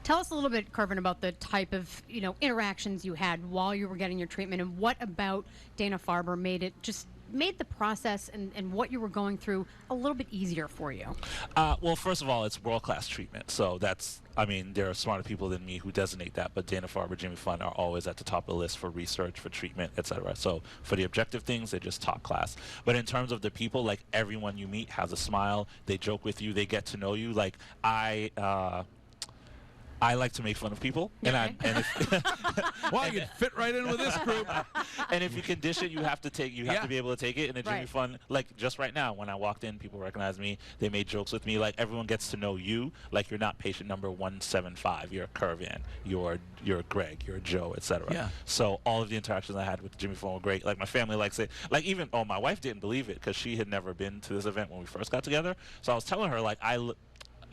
Tell us a little bit, Currivan, about the type of interactions you had while you were getting your treatment, and what about Dana-Farber made the process and what you were going through a little bit easier for you. Well, first of all, it's world-class treatment. So there are smarter people than me who designate that, but Dana-Farber, Jimmy Fund are always at the top of the list for research, for treatment, etc. So for the objective things, they're just top class. But in terms of the people, like everyone you meet has a smile. They joke with you. They get to know you. Like I like to make fun of people, Okay. Well, you fit right in with this group. And if you can dish it, you have to be able to take it. And the Jimmy Right. Fund, like just right now, when I walked in, people recognized me. They made jokes with me. Like everyone gets to know you. Like you're not patient number 175. You're Currivan. You're Greg. You're Joe, etc. Yeah. So all of the interactions I had with the Jimmy Fund were great. Like my family likes it. Like even my wife didn't believe it because she had never been to this event when we first got together. So I was telling her like I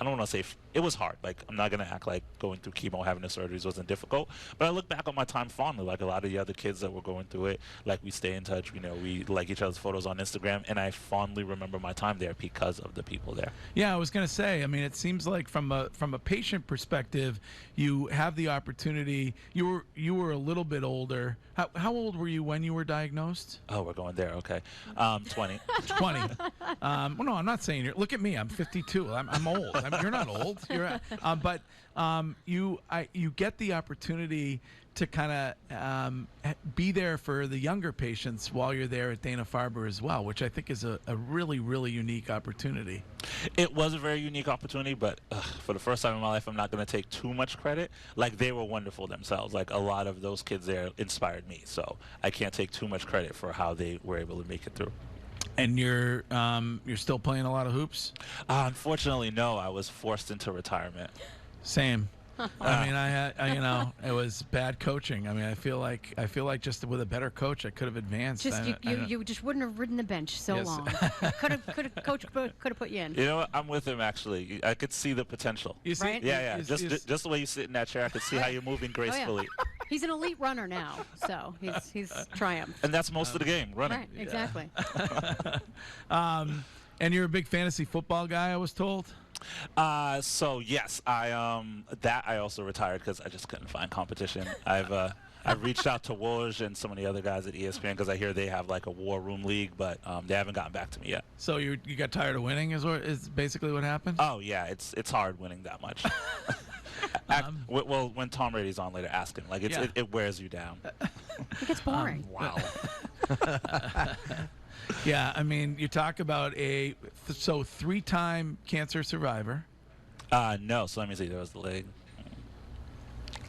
don't want to say it was hard. Like I'm not gonna act like going through chemo, having the surgeries wasn't difficult. But I look back on my time fondly. Like a lot of the other kids that were going through it, like we stay in touch. We like each other's photos on Instagram, and I fondly remember my time there because of the people there. Yeah, I was going to say. I mean, it seems like from a patient perspective, you have the opportunity. You were a little bit older. How old were you when you were diagnosed? Oh, we're going there. Okay, 20. 20. Well, no, I'm not saying you're. Look at me. I'm 52. I'm old. You're not old. But you get the opportunity to kind of be there for the younger patients while you're there at Dana-Farber as well, which I think is a really, really unique opportunity. It was a very unique opportunity, but for the first time in my life, I'm not going to take too much credit. Like, they were wonderful themselves. Like, a lot of those kids there inspired me, so I can't take too much credit for how they were able to make it through. And you're still playing a lot of hoops? Unfortunately, no. I was forced into retirement. Same. I mean, it was bad coaching. I mean, I feel like just with a better coach, I could have advanced. You just wouldn't have ridden the bench so Yes. long. Coach could have put you in. You know what? I'm with him, actually. I could see the potential. You see, Right? Yeah. Just the way you sit in that chair, I could see how you're moving gracefully. He's an elite runner now, so he's triumphed. And that's most of the game, running. Right, exactly. and you're a big fantasy football guy, I was told. So yes, I also retired because I just couldn't find competition. I've reached out to Woj and some of the other guys at ESPN because I hear they have like a war room league, but they haven't gotten back to me yet. So you got tired of winning is basically what happened? Oh yeah, it's hard winning that much. Well, when Tom Brady's on later, ask him. Like it wears you down. It gets boring. Wow. Yeah, I mean, you talk about three-time cancer survivor. No, so let me see. There was the leg.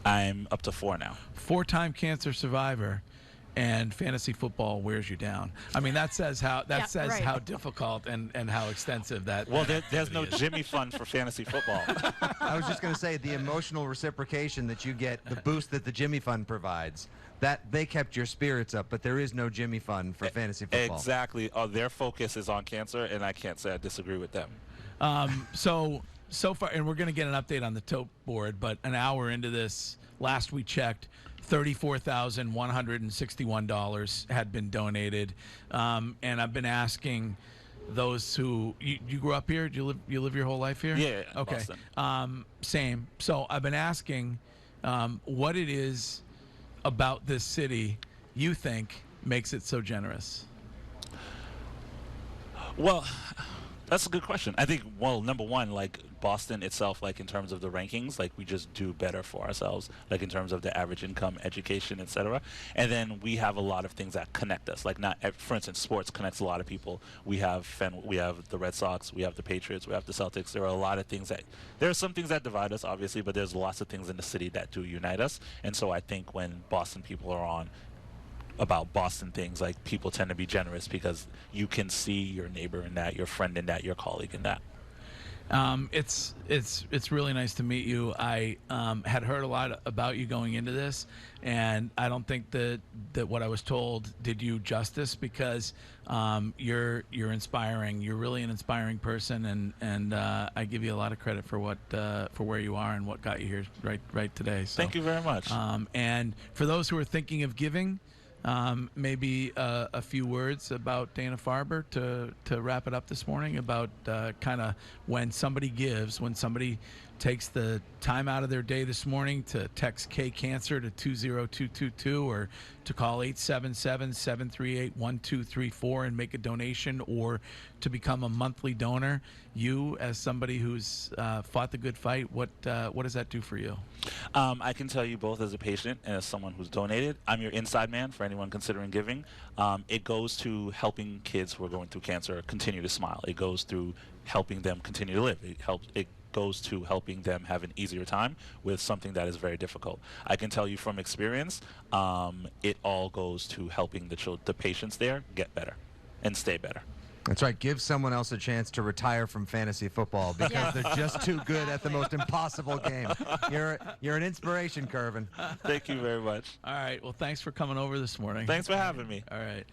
I'm up to 4 now. 4-time cancer survivor, and fantasy football wears you down. I mean, that says how how difficult and how extensive that. Well, there's no Jimmy Fund for fantasy football. I was just going to say the emotional reciprocation that you get, the boost that the Jimmy Fund provides. That they kept your spirits up, but there is no Jimmy Fund for fantasy football. Exactly. Their focus is on cancer, and I can't say I disagree with them. So far, and we're going to get an update on the tote board, but an hour into this, last we checked, $34,161 had been donated, and I've been asking those who you grew up here. You live your whole life here? Yeah. Okay. Boston. Same. So I've been asking what it is about this city you think makes it so generous. Well, that's a good question. I think, well, number one, like Boston itself, like in terms of the rankings, like we just do better for ourselves, like in terms of the average income, education, etc. And then we have a lot of things that connect us. Like for instance, sports connects a lot of people. We have the Red Sox, we have the Patriots, we have the Celtics. There are a lot of things there are some things that divide us, obviously, but there's lots of things in the city that do unite us. And so I think when Boston people are on about Boston things, like people tend to be generous because you can see your neighbor in that, your friend in that, your colleague in that. It's really nice to meet you. I had heard a lot about you going into this, and I don't think that what I was told did you justice because you're inspiring. You're really an inspiring person, and I give you a lot of credit for where you are and what got you here right today. So, thank you very much. And for those who are thinking of giving, maybe a few words about Dana-Farber to wrap it up this morning about kind of when somebody gives, when somebody takes the time out of their day this morning to text K-Cancer to 20222 or to call 877-738-1234 and make a donation, or to become a monthly donor, you, as somebody who's fought the good fight, what does that do for you? I can tell you both as a patient and as someone who's donated, I'm your inside man for anyone considering giving. It goes to helping kids who are going through cancer continue to smile. It goes through helping them continue to live. It goes to helping them have an easier time with something that is very difficult. I can tell you from experience, it all goes to helping the patients there get better and stay better. That's right. Give someone else a chance to retire from fantasy football because Yeah. they're just too good at the most impossible game. You're an inspiration, Currivan. Thank you very much. All right. Well, thanks for coming over this morning. Thanks for having me. All right.